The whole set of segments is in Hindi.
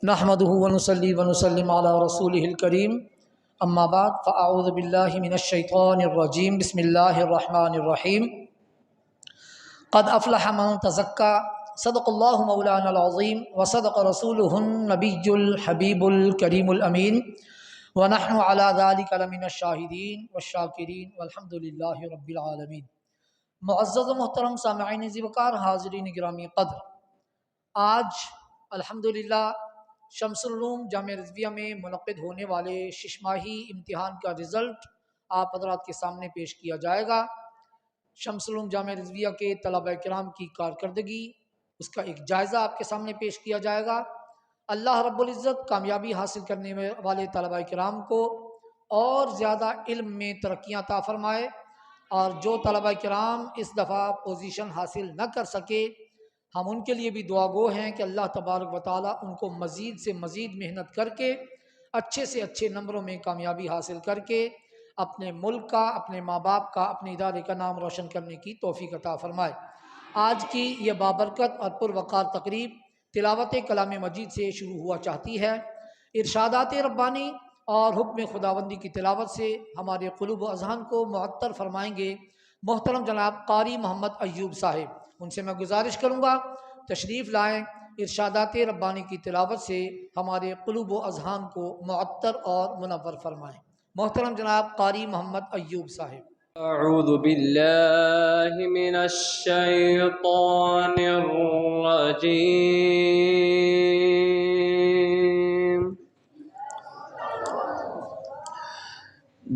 नहमदुहु व नुसल्ली व नुसल्लिम अला रसूलिहिल करीम अम्मा बाद फ़अऊज़ु बिल्लाहि मिनश शैतानिर रजीम बिस्मिल्लाहिर रहमानिर रहीम क़द अफ़लह मन तज़क्का सदक़ल्लाहु मौलानल अज़ीम व सदक़ रसूलुहुन नबियुल हबीबुल करीमुल अमीन व नहनु अला ज़ालिका लमिनश शाहिदीन वश्शाकिरीन वल्हम्दुलिल्लाहि रब्बिल आलमीन। मुअज़्ज़ज़ व मुहतरम सामईन ज़िवकार हाज़रीन गिरामी क़द्र, आज अल्हम्दुलिल्लाह शम्सुल उलूम जामिया रिज़विया में मुनक़्क़िद होने वाले शिशमाही इम्तिहान का रिज़ल्ट आप हज़रात के सामने पेश किया जाएगा। शम्सुल उलूम जामिया रिज़विया के तलबा किराम की कारकर्दगी, उसका एक जायज़ा आपके सामने पेश किया जाएगा। अल्लाह रब्बुल इज़्ज़त कामयाबी हासिल करने वाले तलबा किराम को और ज़्यादा इल्म में तरक्कियाँ अता फ़रमाए, और जो तलबा किराम इस दफ़ा पोजीशन हासिल न कर सके, हम उनके लिए भी दुआ गो हैं कि अल्लाह तबारक व तआला उनको मज़ीद से मज़ीद मेहनत करके अच्छे से अच्छे नंबरों में कामयाबी हासिल करके अपने मुल्क का, अपने माँ बाप का, अपने इदारे का नाम रोशन करने की तौफ़ीक़ अता फ़रमाए। आज की यह बाबरकत और पुरवक़ार तकरीब तिलावत कलाम मजीद से शुरू हुआ चाहती है। इरशादात रब्बानी और हुक्म खुदाबंदी की तिलावत से हमारे क़ुलूब व अज़हान को मुअत्तर फरमाएंगे मोहतरम जनाब कारी मोहम्मद अय्यूब साहिब। उनसे मैं गुजारिश करूँगा तशरीफ़ लाएँ, इरशादात रब्बानी की तिलावत से हमारे क़ुलूब व अज़हान को मुअत्तर और मुनव्वर फरमाएँ। मोहतरम जनाब कारी मोहम्मद अय्यूब साहिब। अऊज़ु बिल्लाहि मिनश शैतानिर रजीम।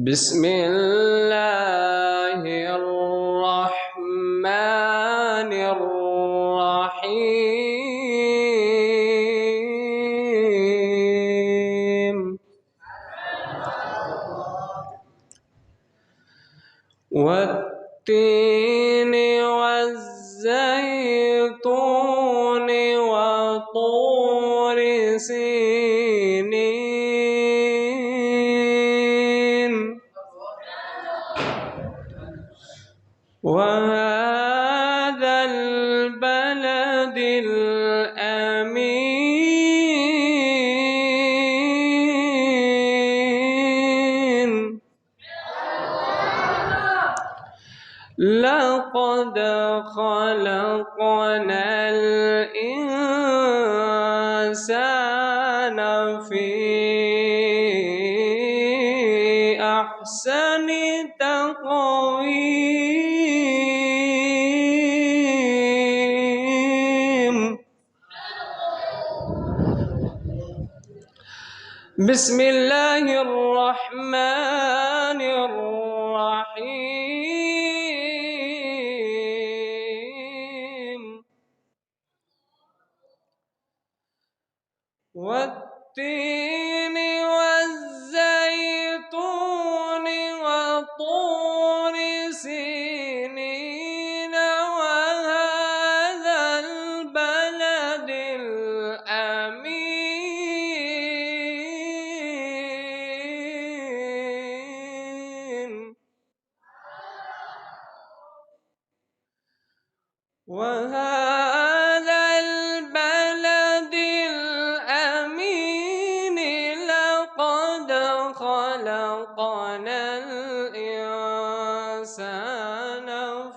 बिस्मिल्लाहिर रहमानिर रहीम। वत्तीनि वज़्ज़ैतूनि वतूरि सीनीन वहाज़ल बलदिल अमीन। लक़द ख़लक़नल इंसान फ़ी अहसनि तक़वीम। बिस्मिल्लाहिर रहमानिर रहीम। वत्तीनि वज़्ज़ैतूनि वतूरि सीनीन वहाज़ल बलदिल अमीन। वहाज़ल बलदिल अमीन। लक़द ख़लक़नल इंसान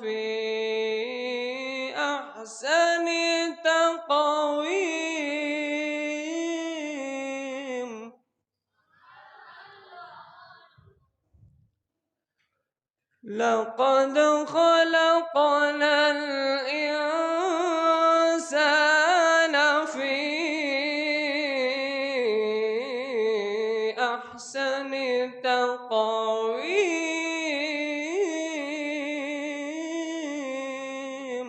फ़ी अहसनि तक़वीम। लक़द ख़लक़नल इंसान फ़ी अहसनि तक़वीम।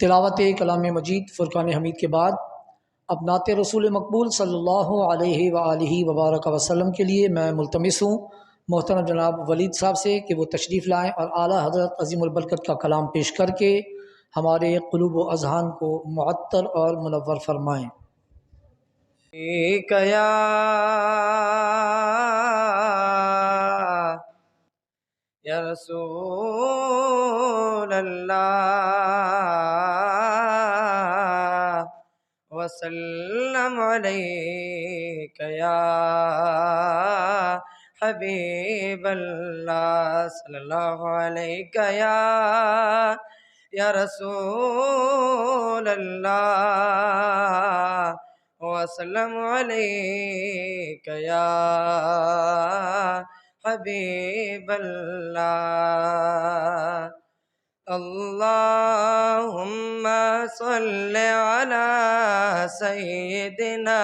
तिलावत कलाम मजीद फ़ुरक़ान हमीद के बाद अब नात रसूल मकबूल सल्लल्लाहु अलैहि वआलिहि वबारक वसल्लम के लिए मैं मुल्तमिस हूँ मोहतरम जनाब वलीद साहब से कि वो तशरीफ़ लाएँ और आला हज़रत अज़ीमुल बरकत का कलाम पेश करके हमारे क़ुलूब व अज़हान को मुअत्तर और मुनव्वर फरमाएँ। या रसूल अल्लाह वसल्लम अलैका या हबीब अल्लाह सल्लल्लाहु अलैका या रसूल अल्लाह वसल्लम अलैका या हबीब अल्लाह अल्लाहुम्मा सल्लि अला सय्यिदिना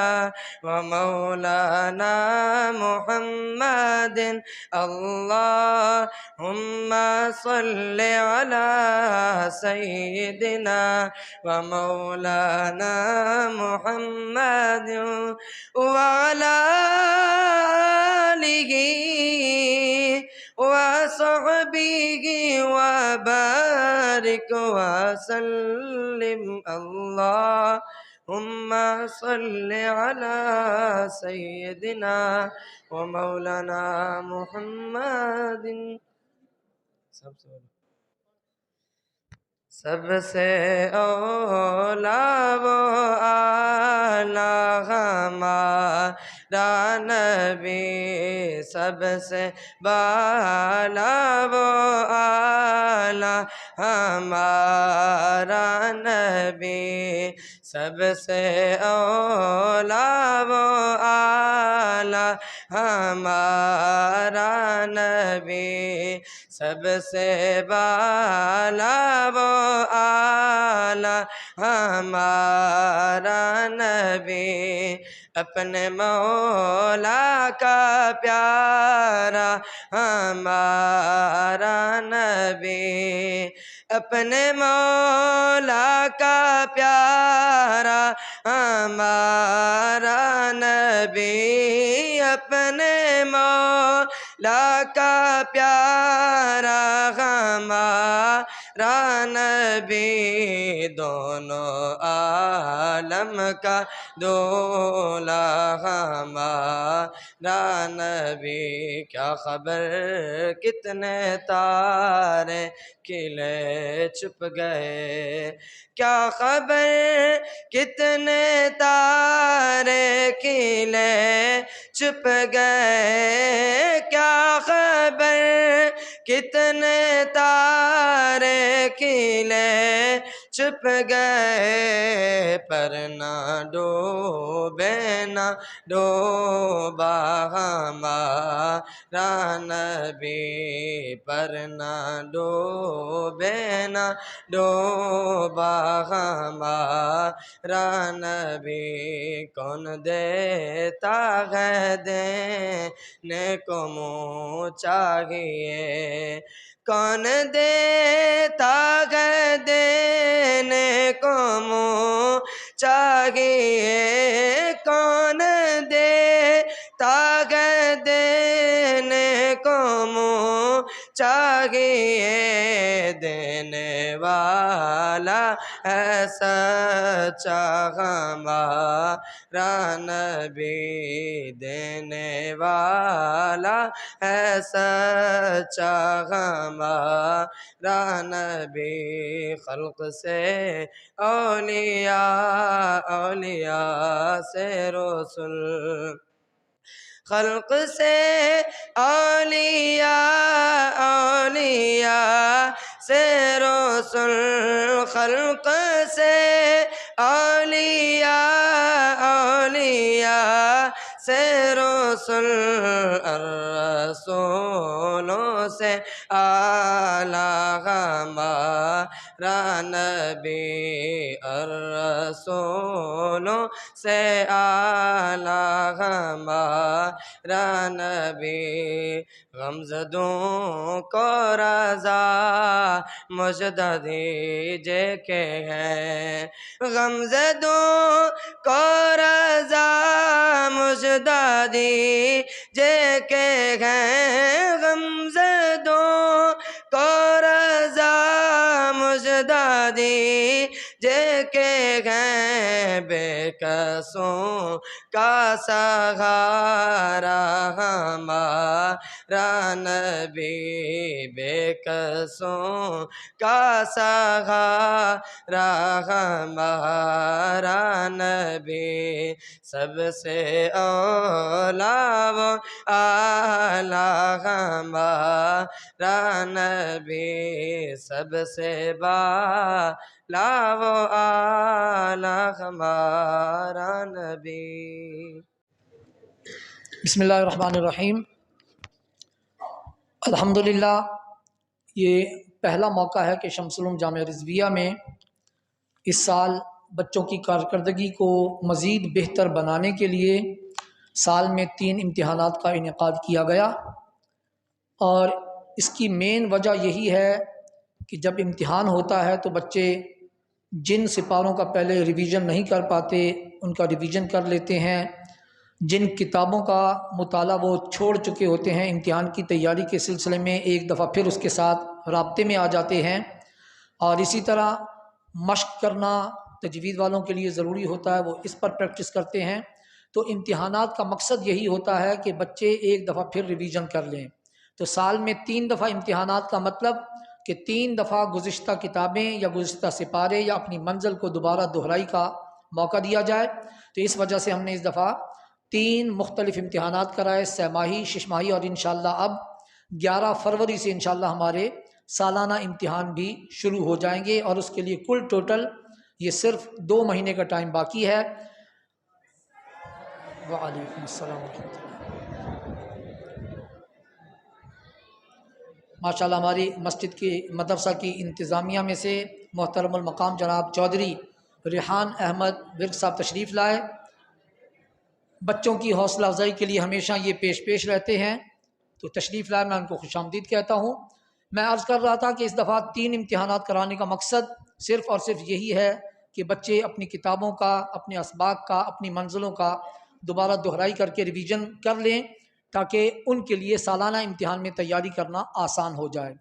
व मौलाना मुहम्मदिन अल्लाहुम्मा सल्लि अला सय्यिदिना व मौलाना मुहम्मदिन व अला आलिहि व सहबिहि व बारिक वसल्लिम अल्लाहुम्मा सल्लि अला सय्यिदिना व मौलाना मुहम्मदिन सबसे औला वो आला हमारा नबी सबसे बाला वो आला हमारा नबी सबसे औला वो आला हमारा नबी सबसे बाला वो आला हमारा नबी अपने मौला का प्यारा हमारा नबी अपने मौला का प्यारा हमारा नबी अपने मौला का प्यारा हमारा नबी दोनों आलम का दूल्हा हमारा नबी क्या खबर कितने तारे खिले छुप गए क्या खबर कितने तारे खिले छुप गए क्या खबर कितने तारे खिले छुप गए पर ना डूबे ना डूबा हमारा नबी पर ना डूबे ना डूबा हमारा नबी कौन देता है देने को मुँह चाहिए कौन देता है देने को मुँह चाहिए कौन देता है देने को मुँह चाहिए, देने वाला है सच्चा हमारा नबी, देने वाला है सच्चा हमारा नबी। खल्क से औलिया, औलिया से रसूल, खल्क से औलिया, औलिया से रसूल, खल्क से औलिया, औलिया से रसूल, रसूलों से आला हमारा नबी, रसूलों से आला हमारा नबी। गमज़दों को रज़ा मुझदा दीजिए के हैं, गमज़दों को रज़ा मुझदा दीजिए के हैं, गमज़दों को रज़ा मुझदा दीजिए के हैं। बेकसों का सहारा हमारा नबी, बेकसों का सहारा हमारा नबी, सबसे औला वो आला हमारा नबी, सबसे बाला वो आला हमारा नबी। बिस्मिल्लाहिर्रहमानिर्रहीम। अल्हम्दुलिल्लाह, ये पहला मौका है कि शम्सुल उलूम जामिया रिज़विया में इस साल बच्चों की कारकर्दगी को मज़ीद बेहतर बनाने के लिए साल में 3 इम्तिहानात का इनेकाद किया गया। और इसकी मेन वजह यही है कि जब इम्तिहान होता है तो बच्चे जिन सिपारों का पहले रिवीजन नहीं कर पाते उनका रिवीजन कर लेते हैं, जिन किताबों का मुताला वो छोड़ चुके होते हैं इम्तिहान की तैयारी के सिलसिले में एक दफ़ा फिर उसके साथ राब्ते में आ जाते हैं। और इसी तरह मश्क करना तजवीज़ वालों के लिए ज़रूरी होता है, वो इस पर प्रैक्टिस करते हैं। तो इम्तिहानात का मकसद यही होता है कि बच्चे एक दफ़ा फिर रिवीजन कर लें। तो साल में 3 दफ़ा इम्तिहानात का मतलब कि 3 दफ़ा गुज़िश्ता किताबें या गुज़िश्ता सिपारे या अपनी मंजिल को दोबारा दोहराई का मौका दिया जाए। तो इस वजह से हमने इस दफ़ा 3 मुख्तलिफ़ इम्तिहानात कराए, सहमाही, शिशमाही, और इंशाअल्लाह अब 11 फरवरी से इंशाअल्लाह हमारे सालाना इम्तिहान भी शुरू हो जाएंगे। और उसके लिए कुल टोटल ये सिर्फ 2 महीने का टाइम बाकी है। वालेकुम अस्सलाम माशाल्लाह, हमारी मस्जिद की मदरसा की इंतज़ामिया में से मोहतरमुल मकाम जनाब चौधरी रेहान अहमद विर्क साहब तशरीफ़ लाए। बच्चों की हौसला अफजाई के लिए हमेशा ये पेश रहते हैं, तो तशरीफ़ लाए, मैं उनको खुशामदीद कहता हूँ। मैं अर्ज़ कर रहा था कि इस दफ़ा 3 इम्तिहानात कराने का मकसद सिर्फ़ और सिर्फ यही है कि बच्चे अपनी किताबों का, अपने असबाक का, अपनी मंजिलों का दोबारा दोहराई करके रिवीजन कर लें ताकि उनके लिए सालाना इम्तिहान में तैयारी करना आसान हो जाए।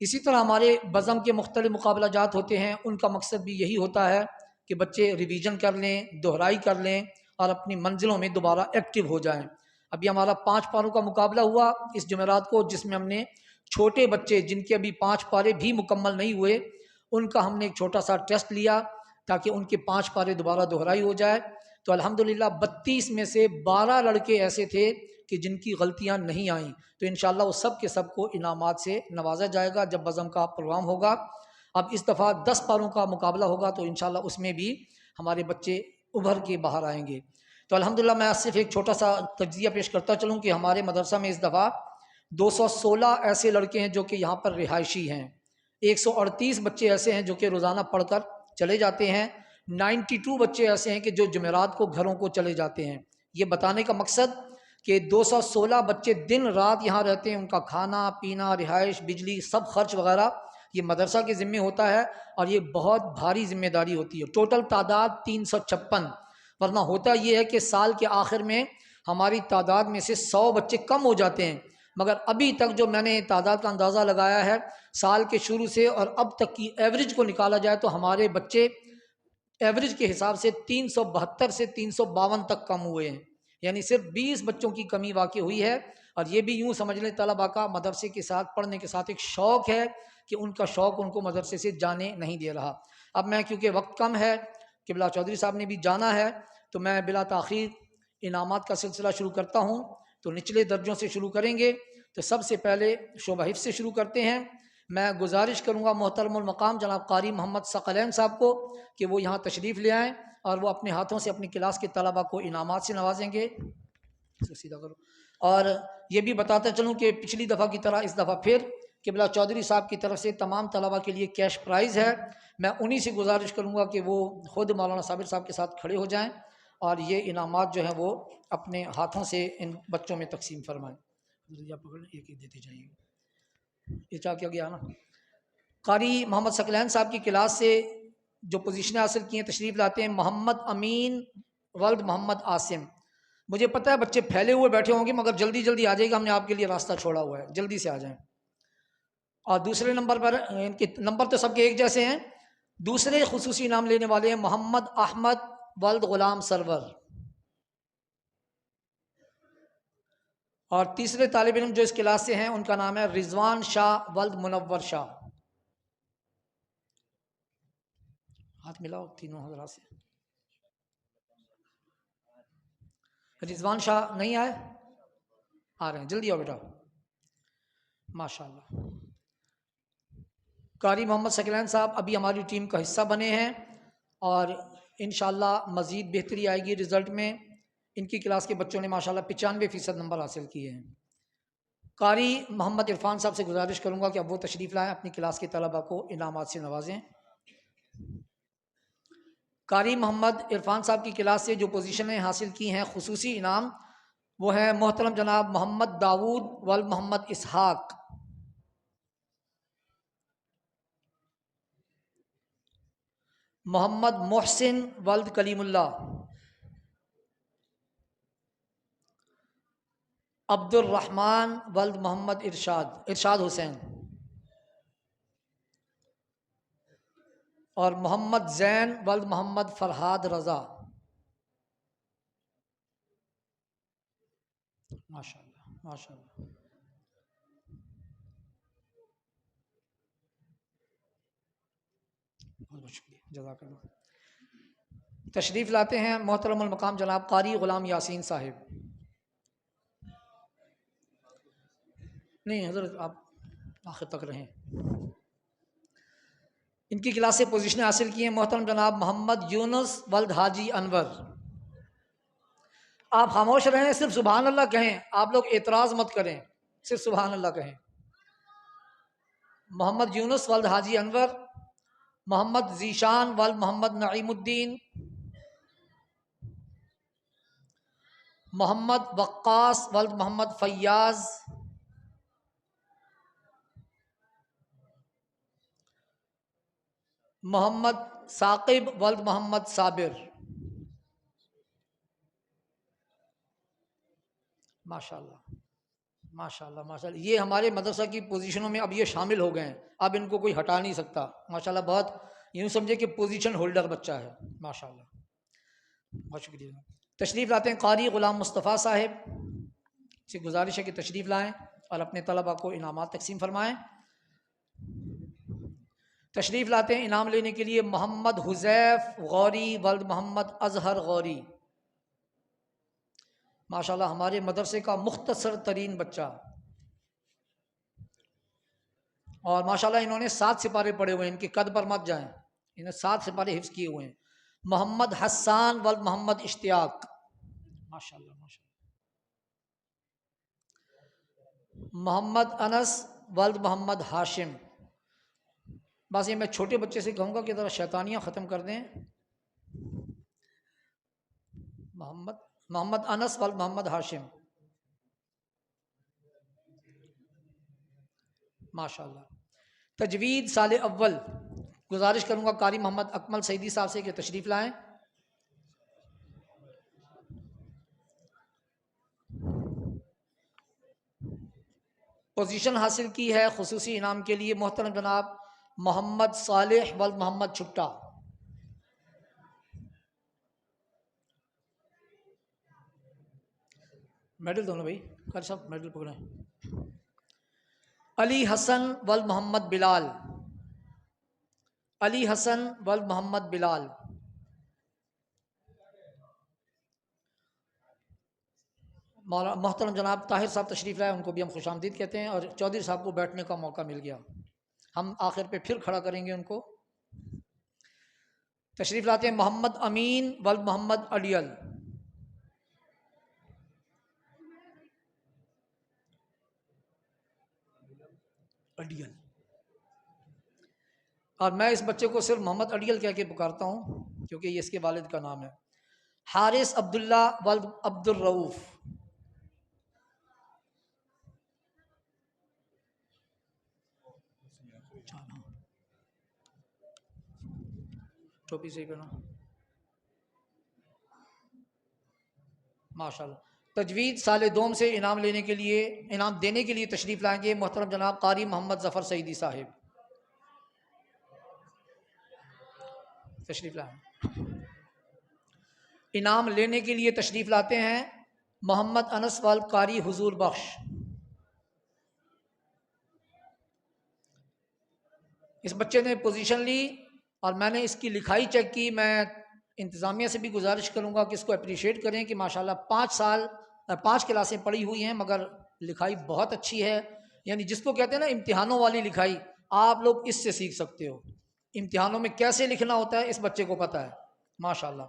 इसी तरह हमारे बज़म के मुख्तलिफ़ मुकाबला जात होते हैं, उनका मकसद भी यही होता है कि बच्चे रिवीजन कर लें, दोहराई कर लें और अपनी मंजिलों में दोबारा एक्टिव हो जाएं। अभी हमारा 5 पारों का मुकाबला हुआ इस जुमेरात को, जिसमें हमने छोटे बच्चे जिनके अभी 5 पारे भी मुकम्मल नहीं हुए उनका हमने एक छोटा सा टेस्ट लिया ताकि उनके 5 पारे दोबारा दोहराई हो जाए। तो अल्हम्दुलिल्लाह 32 में से 12 लड़के ऐसे थे कि जिनकी गलतियां नहीं आईं। तो इंशाअल्लाह वो सब के सब को इनामात से नवाजा जाएगा जब बज़म का प्रोग्राम होगा। अब इस दफ़ा 10 पारों का मुकाबला होगा तो इंशाअल्लाह उसमें भी हमारे बच्चे उभर के बाहर आएंगे। तो अल्हम्दुलिल्लाह मैं सिर्फ एक छोटा सा तज्ज़िया पेश करता चलूँ कि हमारे मदरसा में इस दफ़ा 216 ऐसे लड़के हैं जो कि यहाँ पर रिहायशी हैं, 138 बच्चे ऐसे हैं जो कि रोज़ाना पढ़कर चले जाते हैं, 92 बच्चे ऐसे हैं कि जो जुमेरात को घरों को चले जाते हैं। ये बताने का मकसद कि 216 बच्चे दिन रात यहाँ रहते हैं, उनका खाना पीना, रिहाइश, बिजली, सब खर्च वगैरह ये मदरसा के ज़िम्मे होता है और ये बहुत भारी जिम्मेदारी होती है। टोटल तादाद 356, वरना होता ये है कि साल के आखिर में हमारी तादाद में से 100 बच्चे कम हो जाते हैं, मगर अभी तक जो मैंने तादाद का अंदाज़ा लगाया है साल के शुरू से और अब तक की एवरेज को निकाला जाए तो हमारे बच्चे एवरेज के हिसाब से 372 से 352 तक कम हुए हैं। यानी सिर्फ 20 बच्चों की कमी वाक़ई हुई है। और ये भी यूँ समझ लें तलबा का मदरसे के साथ पढ़ने के साथ एक शौक़ है कि उनका शौक़ उनको मदरसे से जाने नहीं दे रहा। अब मैं क्योंकि वक्त कम है, किबला चौधरी साहब ने भी जाना है, तो मैं बिला ताख़ीर इनामात का सिलसिला शुरू करता हूँ। तो निचले दर्जों से शुरू करेंगे। तो सबसे पहले शोबा हिफ्ज़ से शुरू करते हैं। मैं गुजारिश करूँगा मोहतरमुल मकाम जनाब कारी मोहम्मद सकलैन साहब को कि वो यहाँ तशरीफ़ ले आएँ और वो अपने हाथों से अपनी क्लास के तलबा को इनामात से नवाजेंगे। इसको सीधा करो। और ये भी बताता चलूँ कि पिछली दफ़ा की तरह इस दफ़ा फिर किबला चौधरी साहब की तरफ से तमाम तलबा के लिए कैश प्राइज़ है। मैं उन्हीं से गुजारिश करूँगा कि वो ख़ुद मौलाना साबिर साहब के साथ खड़े हो जाएँ और ये इनामात जो हैं वो अपने हाथों से इन बच्चों में तकसीम फरमाएँ। पकड़ एक एक देते जाइए। ये क्या गया ना। कारी मोहम्मद सकलैन साहब की क्लास से जो पोजीशनें हासिल की हैं तशरीफ़ लाते हैं मोहम्मद अमीन वल्द मोहम्मद आसिम। मुझे पता है बच्चे फैले हुए बैठे होंगे मगर जल्दी जल्दी आ जाएगा, हमने आपके लिए रास्ता छोड़ा हुआ है, जल्दी से आ जाएं। और दूसरे नंबर पर इनके नंबर तो सबके एक जैसे हैं। दूसरे खुसूसी इनाम लेने वाले हैं मोहम्मद अहमद वल्द गुलाम सरवर। और तीसरे तालिब इल्म जो इस क्लास से हैं उनका नाम है रिजवान शाह वल्द मुनव्वर शाह। हाथ मिलाओ तीनों हजरात से। रिजवान शाह नहीं आए? आ रहे हैं, जल्दी आओ बेटा। माशाल्लाह। कारी मोहम्मद सकलैन साहब अभी हमारी टीम का हिस्सा बने हैं और इंशाल्लाह मज़ीद बेहतरी आएगी रिज़ल्ट में। इनकी क्लास के बच्चों ने माशाल्लाह 95% नंबर हासिल किए हैं। कारी मोहम्मद इरफान साहब से गुजारिश करूँगा कि अब वो तशरीफ़ लाएँ, अपनी क्लास के तलबा को इनामात से नवाजें। कारी मोहम्मद इरफान साहब की क्लास से जो पोजीशनें हासिल की हैं खुसूसी इनाम, वो है मोहतरम जनाब मोहम्मद दाऊद वल मोहम्मद इसहाक। मोहम्मद मोहसिन वल्द कलीमुल्लाह। अब्दुल रहमान वल्द मोहम्मद इरशाद हुसैन। और मोहम्मद जैन वल्द मोहम्मद फरहाद रज़ा। माशाल्लाह माशाल्लाह। बहुत बहुत शुक्रिया, जज़ाकल्लाह। तशरीफ़ लाते हैं मोहतरमुल मकाम जनाब कारी ग़ुलाम यासीन साहिब। नहीं हज़रत आप आखिर तक रहें। इनकी क्लास से पोजीशनें हासिल की हैं मोहतरम जनाब मोहम्मद यूनुस वल्द हाजी अनवर। आप खामोश रहें, सिर्फ सुभान अल्लाह कहें, आप लोग एतराज़ मत करें, सिर्फ सुभान अल्लाह कहें। मोहम्मद यूनुस वल्द हाजी अनवर। मोहम्मद जीशान वल्द मोहम्मद नईमुद्दीन। मोहम्मद वक्कास वल्द मोहम्मद फैयाज। मोहम्मद साकिब वल्द मोहम्मद साबिर। माशाल्लाह माशाल्लाह माशाल्लाह। ये हमारे मदरसा की पोजीशनों में अब ये शामिल हो गए हैं, अब इनको कोई हटा नहीं सकता। माशाल्लाह, बहुत यूँ समझे कि पोजीशन होल्डर बच्चा है। माशाल्लाह, बहुत शुक्रिया। तशरीफ़ लाते हैं कारी ग़ुलाम मुस्तफ़ा साहिब से गुजारिश है कि तशरीफ़ लाएँ और अपने तलबा को इनामात तकसीम फरमाएँ। तशरीफ़ लाते हैं इनाम लेने के लिए मोहम्मद हुज़ैफ़ गौरी वल्द मोहम्मद अज़हर गौरी। माशाल्लाह हमारे मदरसे का मुख्तसर तरीन बच्चा। और माशाल्लाह इन्होंने 7 सिपारे पढ़े हुए हैं, इनके कद पर मत जाएं, इन्हें 7 सिपारे हिफ्ज़ किए हुए हैं। मोहम्मद हस्सान वल्द मोहम्मद इश्तियाक। माशाल्लाह माशाल्लाह। मोहम्मद अनस वल्द मोहम्मद हाशिम। बस ये मैं छोटे बच्चे से कहूँगा कि ज़रा शैतानियाँ ख़त्म कर दें। मोहम्मद अनस वल्द मोहम्मद हाशिम। माशाल्लाह। तजवीद साल अव्वल गुजारिश करूँगा कारी मोहम्मद अकमल सईदी साहब से कि तशरीफ़ लाएँ। पोजीशन हासिल की है खुसूसी इनाम के लिए मोहतरम जनाब मोहम्मद सालेह वल्द मोहम्मद छुट्टा। मेडल दोनों भाई, कर सब मेडल पकड़े। अली हसन वल्द मोहम्मद बिलाल, अली हसन वल्द मोहम्मद बिलाल। मोहतरम जनाब ताहिर साहब तशरीफ़ लाए, उनको भी हम खुशामदीद कहते हैं। और चौधरी साहब को बैठने का मौका मिल गया, हम आखिर पे फिर खड़ा करेंगे उनको। तशरीफ़ लाते हैं मोहम्मद अमीन वल्द मोहम्मद अलियल। अडियल, और मैं इस बच्चे को सिर्फ मोहम्मद अडियल कह के पुकारता हूँ क्योंकि ये इसके वालिद का नाम है। हारिस अब्दुल्ला वल्द अब्दुल रऊफ। टोपी सही करना माशाल्लाह। तजवीद साल दोम से इनाम लेने के लिए, इनाम देने के लिए तशरीफ़ लाएंगे मोहतरम जनाब कारी मोहम्मद ज़फ़र सईदी साहिब। तशरीफ़ लाएं। इनाम लेने के लिए तशरीफ़ लाते हैं मोहम्मद अनस वाल कारी हुजूर बख्श। इस बच्चे ने पोजीशन ली और मैंने इसकी लिखाई चेक की। मैं इंतज़ामिया से भी गुजारिश करूँगा कि इसको अप्रिशिएट करें कि माशाल्लाह 5 क्लासें पढ़ी हुई हैं मगर लिखाई बहुत अच्छी है। यानी जिसको कहते हैं ना इम्तिहानों वाली लिखाई, आप लोग इससे सीख सकते हो। इम्तिहानों में कैसे लिखना होता है इस बच्चे को पता है माशाल्लाह।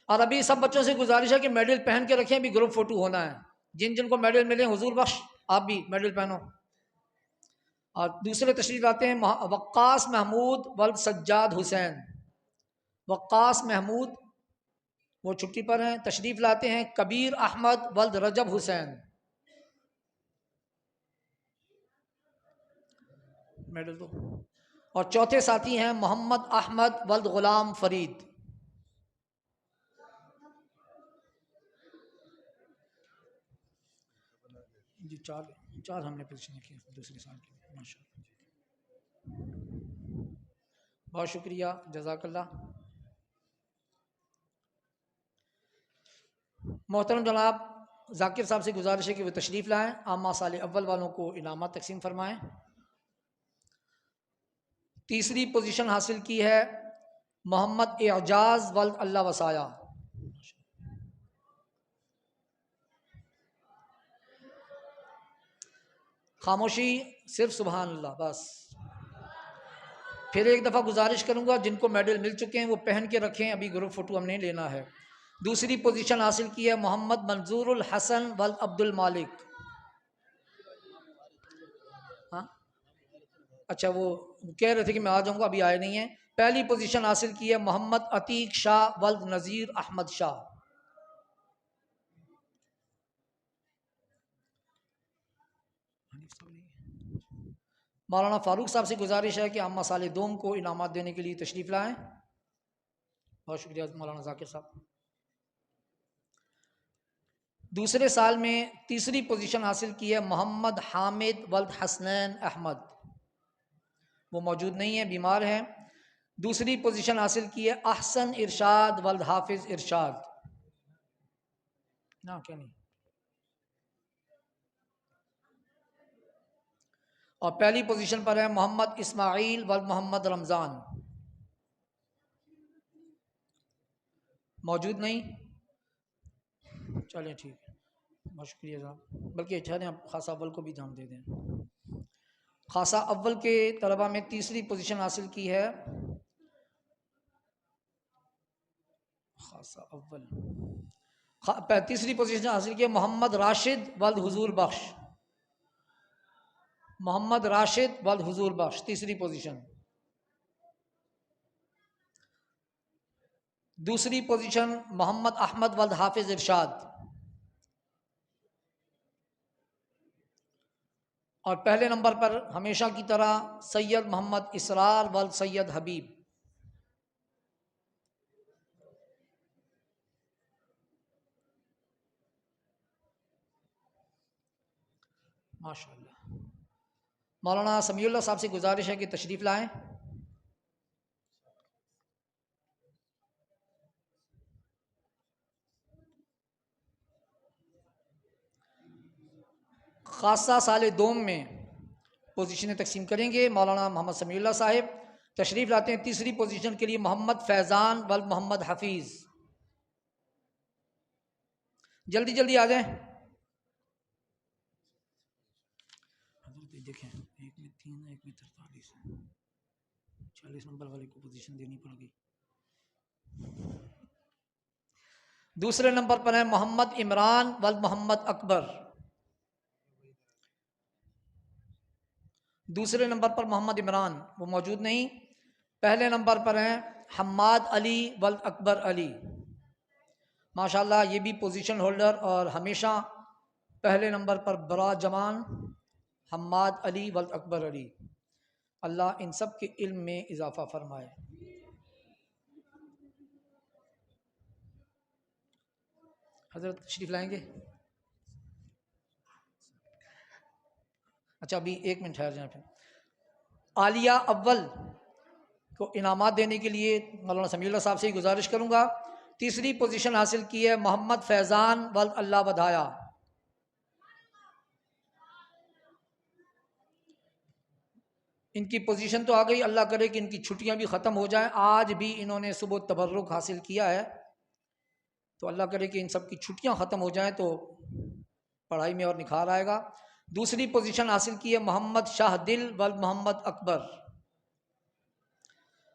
और अभी सब बच्चों से गुजारिश है कि मेडल पहन के रखें, अभी ग्रुप फोटो होना है। जिन जिनको मेडल मिले हुजूर बख्श आप भी मेडल पहनो। और दूसरे तशरीफ लाते हैं वक्कास महमूद वल्द सज्जाद हुसैन। वक्कास महमूद वो छुट्टी पर हैं। तशरीफ लाते हैं कबीर अहमद वल्द रजब हुसैन। मेडल दो। और चौथे साथी हैं मोहम्मद अहमद वल्द गुलाम फरीद। जी चार हमने पोजीशन किया दूसरे साल की माशाल्लाह। बहुत शुक्रिया, जज़ाकल्लाह। मोहतरम जनाब जाकिर साहब से गुजारिश है कि वो तशरीफ़ लाएँ, आमा साल अव्वल वालों को इनामात तकसीम फरमाएँ। तीसरी पोजीशन हासिल की है मोहम्मद एजाज वल्द अल्लाह वसाया। खामोशी, सिर्फ सुबहान अल्लाह बस। फिर एक दफ़ा गुजारिश करूँगा जिनको मेडल मिल चुके हैं वो पहन के रखें, अभी ग्रुप फोटो हमने लेना है। दूसरी पोजीशन हासिल की है मोहम्मद मंजूरुल हसन वल्द अब्दुल मालिक। हाँ अच्छा, वो कह रहे थे कि मैं आ जाऊँगा, अभी आए नहीं है। पहली पोजीशन हासिल की है मोहम्मद अतीक शाह वल्द नज़ीर अहमद शाह। मौलाना फारूक साहब से गुजारिश है कि अम्मा साले दोम को इनामात देने के लिए तशरीफ़ लाएँ। बहुत शुक्रिया मौलाना जाकिर साहब। दूसरे साल में तीसरी पोजीशन हासिल की है मोहम्मद हामिद वल्द हसनैन अहमद। वो मौजूद नहीं है, बीमार है। दूसरी पोजीशन हासिल की है अहसन इरशाद वल्द हाफिज इरशाद। ना क्या नहीं। और पहली पोजीशन पर है मोहम्मद इस्माइल वल्द मोहम्मद रमज़ान। मौजूद नहीं, चलें ठीक है, बहुत शुक्रिया साहब। बल्कि अच्छा है खासा अव्वल को भी ध्यान दे दें। खासा अव्वल के तलबा में तीसरी पोजीशन हासिल की है खासा अव्वल तीसरी पोजीशन हासिल की है मोहम्मद राशिद वल्द हुजूर बख्श। मोहम्मद राशिद वल्द हुजूर बख्श तीसरी पोजीशन। दूसरी पोजीशन मोहम्मद अहमद वल्द हाफिज इरशाद। और पहले नंबर पर हमेशा की तरह सैयद मोहम्मद इसरार वल्द सैयद हबीब। माशाअल्लाह। मौलाना समीउल्लाह साहब से गुजारिश है कि तशरीफ़ लाएं। खासा साल दोम में पोजीशनें तकसीम करेंगे। मौलाना मोहम्मद समीउल्लाह साहिब तशरीफ़ लाते हैं तीसरी पोजीशन के लिए मोहम्मद फैज़ान वल मोहम्मद हफीज़। जल्दी जल्दी आ जाएं। देखें, एक में 3 है, एक में 43 है, 40 नंबर वाले को पोजीशन देनी पड़ेगी। दूसरे नंबर पर है मोहम्मद इमरान वल मोहम्मद अकबर। दूसरे नंबर पर मोहम्मद इमरान, वो मौजूद नहीं। पहले नंबर पर हैं हम्माद अली वल अकबर अली। माशाल्लाह ये भी पोजीशन होल्डर और हमेशा पहले नंबर पर बड़ा जवान हम्माद अली वल अकबर अली। अल्लाह इन सब के इल्म में इजाफा फरमाए। हजरत तशरीफ लाएंगे। अच्छा अभी 1 मिनट ठहर जाए। फिर आलिया अव्वल को इनामात देने के लिए मौलाना समीउल्लाह साहब से ही गुजारिश करूंगा। तीसरी पोजीशन हासिल की है मोहम्मद फैज़ान वल अल्लाह बधाया। इनकी पोजीशन तो आ गई, अल्लाह करे कि इनकी छुट्टियां भी ख़त्म हो जाएं। आज भी इन्होंने सुबह तबर्रुक हासिल किया है, तो अल्लाह करे कि इन सब की छुट्टियां ख़त्म हो जाएं तो पढ़ाई में और निखार आएगा। दूसरी पोजीशन हासिल की है मोहम्मद शाहदिल वल मोहम्मद अकबर।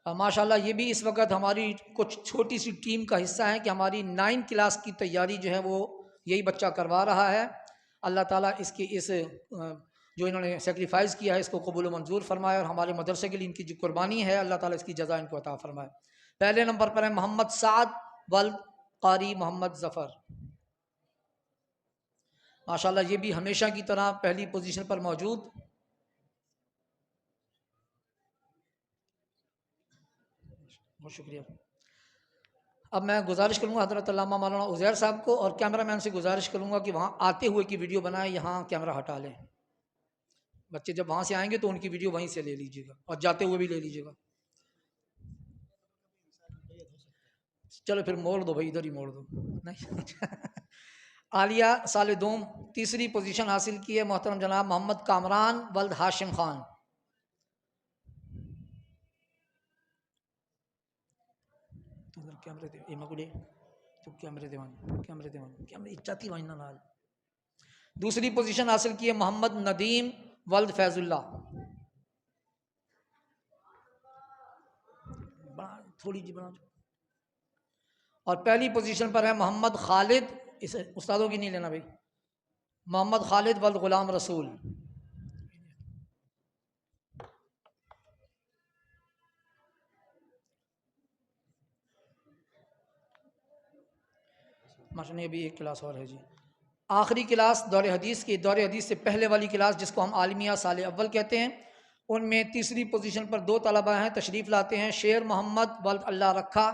माशाल्लाह ये भी इस वक्त हमारी कुछ छोटी सी टीम का हिस्सा है कि हमारी 9 क्लास की तैयारी जो है वो यही बच्चा करवा रहा है। अल्लाह ताला इसकी इस जो इन्होंने सेक्रीफाइस किया है इसको कबूल मंजूर फरमाए और हमारे मदरसे के लिए इनकी जो कुर्बानी है अल्लाह ताला इसकी जज़ा इनको अता फरमाए। पहले नंबर पर है मोहम्मद साद वल कारी मोहम्मद ज़फ़र। माशाल्लाह ये भी हमेशा की तरह पहली पोजीशन पर मौजूद। बहुत शुक्रिया। अब मैं गुजारिश करूँगा हज़रत अल्लामा मौलाना उज़ैर साहब को और कैमरामैन से गुजारिश करूँगा कि वहाँ आते हुए की वीडियो बनाए, यहाँ कैमरा हटा लें। बच्चे जब वहाँ से आएंगे तो उनकी वीडियो वहीं से ले लीजिएगा और जाते हुए भी ले लीजिएगा। चलो फिर मोड़ दो भाई, इधर ही मोड़ दो। नहीं आलिया साल दोम तीसरी पोजीशन हासिल की है मोहतरम जनाब मोहम्मद कामरान वल्द हाशिम खान। कैमरे दे इमाकुले तो कैमरे देवान इच्छाती वाइना नाल। दूसरी पोजीशन हासिल की है मोहम्मद नदीम वल्द फैजुल्ला। थोड़ी जी बना। और पहली पोजीशन पर है मोहम्मद खालिद, इस उस्तादों की नहीं लेना भाई, मोहम्मद खालिद वल्द गुलाम रसूल। माशा अभी एक क्लास और है जी। आखिरी क्लास दौरे हदीस की, दौरे हदीस से पहले वाली क्लास जिसको हम आलमिया साल अव्वल कहते हैं, उनमें तीसरी पोजीशन पर 2 तलबा हैं तशरीफ़ लाते हैं शेर मोहम्मद वल्द अल्लाह रखा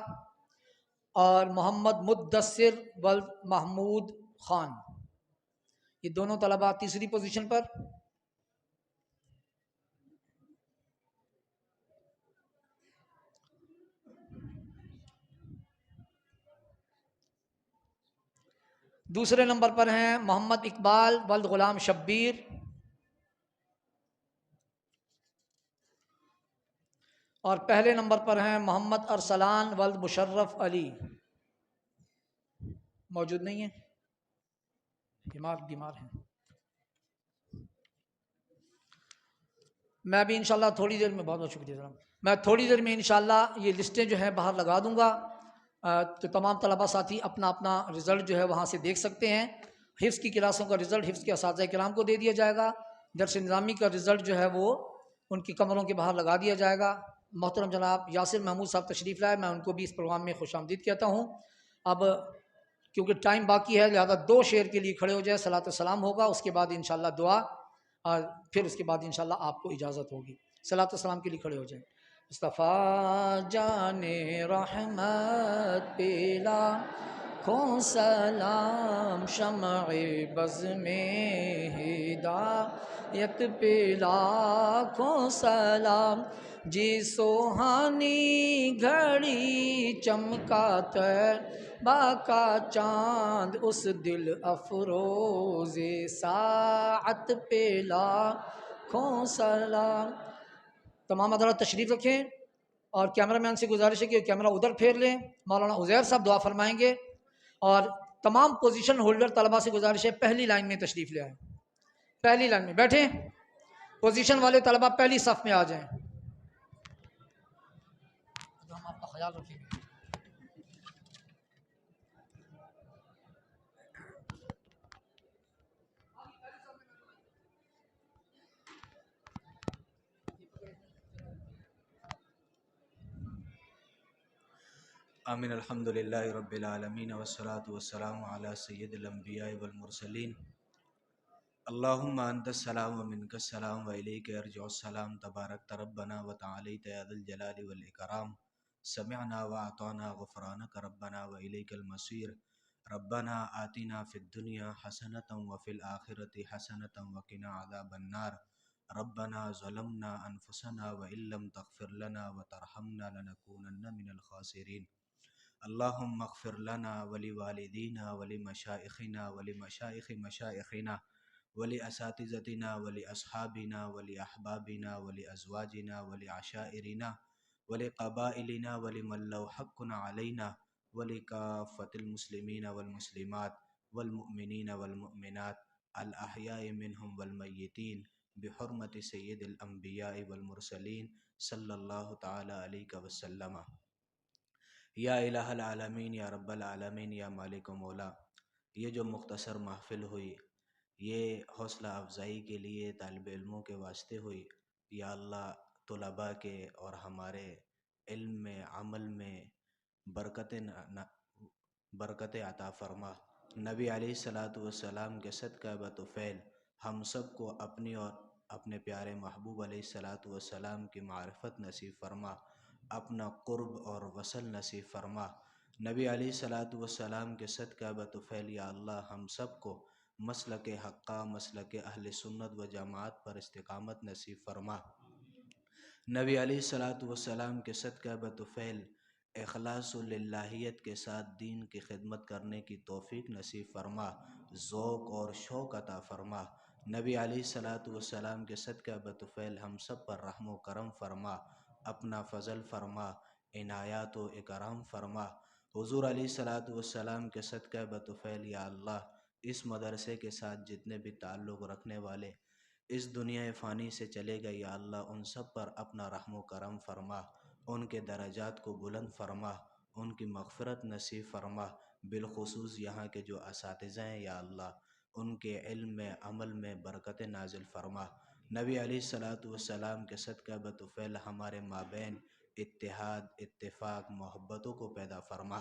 और मोहम्मद मुद्दस्सिर वल्द महमूद ख़ान। ये दोनों तलबा तीसरी पोजीशन पर। दूसरे नंबर पर हैं मोहम्मद इकबाल वल्द गुलाम शब्बीर और पहले नंबर पर हैं मोहम्मद अरसलान वल्द मुशर्रफ अली। मौजूद नहीं है, बीमार हैं। मैं भी इंशाल्लाह थोड़ी देर में, बहुत बहुत शुक्रिया, मैं थोड़ी देर में इंशाल्लाह ये लिस्टें जो है बाहर लगा दूंगा तो तमाम तलबा साथी अपना अपना रिज़ल्ट जो है वहाँ से देख सकते हैं। हिफ्ज़ की क्लासों का रिज़ल्ट हिफ्ज़ के असातिज़ा किराम को दे दिया जाएगा। दर्स निज़ामी का रिज़ल्ट जो है वो उनकी कमरों के बाहर लगा दिया जाएगा। मोहतरम जनाब यासिर महमूद साहब तशरीफ़ लाए, मैं उनको भी इस प्रोग्राम में खुशामदीद कहता हूँ। अब क्योंकि टाइम बाकी है लिहाजा 2 शेर के लिए खड़े हो जाए, सलात सलाम होगा, उसके बाद इंशाल्लाह दुआ और फिर उसके बाद इंशाल्लाह आपको इजाज़त होगी। सलात सलाम के लिए खड़े हो जाए। मुस्तफ़ा जाने रहमत पेला लाखों सलाम, शम्अ बज़ में हिदायत पे लाखों सलाम। जी सोहानी घड़ी चमका तैबा का चाँद, उस दिल अफरोज़े साअत पे लाखों सलाम। तमाम हज़रात तशरीफ़ रखें और कैमरामैन से गुजारिश है कि कैमरा उधर फेर लें। मौलाना उज़ैर साहब दुआ फरमाएंगे और तमाम पोजीशन होल्डर तलबा से गुजारिश है पहली लाइन में तशरीफ़ ले आएँ। पहली लाइन में बैठें, पोजीशन वाले तलबा पहली सफ़ में आ जाएं। तो हम आपका ख्याल रखेंगे। आमीन। अल्हम्दुलिल्लाहि रब्बिल आलमीन वस्सलातु वस्सलामु अला सय्यिदिल अंबिया'i वल मुरसलीन। अल्लाहुम्मा अंतस सलाम व मिनकस सलाम व इलैका यरजिउस सलाम, तबारकत रब्बना व तआलैत या ज़ल जलालि वल इकराम। समिअना व अताना गुफ़रानक रब्बना व इलैकल मसीर। रब्बना आतिना फ़िद दुनिया हसनतन व फ़िल आखिरति हसनतन व क़िना अज़ाबन नार। रब्बना ज़लमना अनफुसना व इल्लम तग़फ़िर लना व तरहमना लनकूनन्न मिनल ख़ासिरीन। अल्लाहुम्मा अग़फ़िर लना व लिवालिदीना व लिमशाइख़िना व लिमशाइख़ि मशाइख़िना व लिअसातिज़तिना व लिअस्हाबिना व लिअहबाबिना व लिअज़वाजिना व लिअशाइरिना व लिक़बाइलिना व लिमन लहु हक़्क़ुन अलैना व लिकाफ़्फ़तिल मुस्लिमीना वल मुस्लिमात वल मुअमिनीना वल मुअमिनात अल अहयाइ मिनहुम वल मय्यितीन बिहुर्मति सय्यिदिल अंबिया'i वल मुरसलीन सल्लल्लाहु तआला अलैहि वसल्लम। या इलाहल आलमीन या रब्बल आलमीन या मालिक व मौला, ये जो मुख्तसर महफ़िल हुई ये हौसला अफ़ज़ाई के लिए तालिब इल्मों के वास्ते हुई। या अल्लाह तुलबा के और हमारे इल्म में अमल में बरकत अता फ़रमा। नबी अलैहिस्सलातु वस्सलाम के सदक़ा बतुफ़ैल हम सब को अपनी और अपने प्यारे महबूब अलैहिस्सलातु वस्सलाम की मारिफत नसीब फ़रमा, अपना क़ुर्ब और वसल नसीब फ़रमा। नबी अलैहिस्सलातु वस्सलाम के सदक़ा बतुफ़ैल या अल्लाह हम सब को मसलक हक़्क़ा, मसलक अहले सुन्नत व जमात पर इस्तिक़ामत नसीब फ़रमा। नबी अलैहिस्सलातु वस्सलाम के सदक़ा बतुफ़ैल इख़लासु लिल्लाहियत के साथ दीन की खिदमत करने की तौफ़ीक नसीब फ़रमा, ज़ौक़ और शौक़ अता फ़रमा। नबी अलैहिस्सलातु वस्सलाम के सदक़ा बतुफ़ैल हम सब पर रहम व करम फ़रमा, अपना फ़ज़ल फ़रमा, इनायत व इकराम फ़रमा। हुज़ूर अलैहिस्सलातु वस्सलाम के सदक़ा बतुफ़ैल या अल्लाह इस मदरसे के साथ जितने भी ताल्लुक़ रखने वाले इस दुनिया फ़ानी से चले गए, या अल्लाह उन सब पर अपना रहम व करम फ़रमा, उनके दरजात को बुलंद फ़रमा, उनकी मग़फ़िरत नसीब फ़रमा। बिलख़ुसूस यहाँ के जो असातिज़ा हैं या अल्लाह उनके इल्म में अमल में बरकत नाज़िल फ़रमा। नबी अलैहिस्सलातु वस्सलाम के सदक़ा बतुफ़ैल हमारे माबैन इत्तिहाद, इत्तिफ़ाक़, मोहब्बतों को पैदा फ़रमा।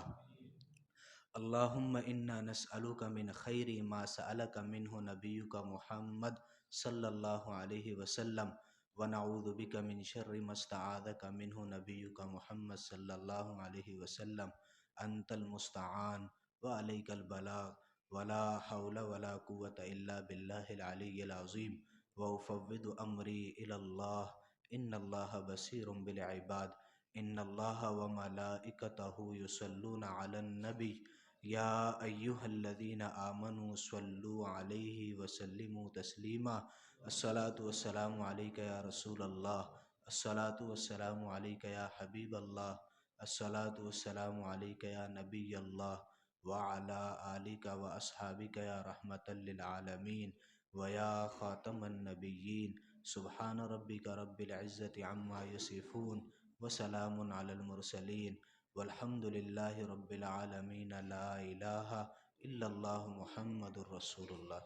अल्लाहुम्मा इन्ना नस्अलुका मिन खैरि मा सअलका मिन्हु नबियुका मुहम्मद सल्लल्लाहु अलैहि वसल्लम व नऊज़ु बिका मिन शर्रि मस्तआज़का मिन्हु नबियुका मुहम्मद सल्लल्लाहु अलैहि वसल्लम। अंतल मुस्तआन व अलैकल बलाग वला हौला वला कुव्वता इल्ला बिल्लाहिल अलिय्यिल अज़ीम व उफ़व्विदु अम्री इलल्लाह इन्नल्लाहा बसीरुम बिल इबाद इन्नल्लाहा व मलाइकतहु युसल्लूना अलन नबी या अय्युहल्लज़ीना आमनू सल्लु अलैहि वसल्लिमु तस्लीमा। अस्सलातु वस्सलामु अलैका या रसूलल्लाह, अस्सलातु वस्सलामु अलैका या हबीबल्लाह, अस्सलातु वस्सलामु अलैका या नबियल्लाह व अला आलिका व अस्हाबिका या रहमतल लिल आलमीन व या ख़ातमन नबिय्यीन। सुब्हान रब्बिका रब्बिल इज़्ज़ति अम्मा यसिफ़ून व सलामुन अलल मुरसलीन वल्हम्दुलिल्लाहि रब्बिल आलमीन। ला इलाहा इल्लल्लाह मुहम्मदुर रसूलुल्लाह।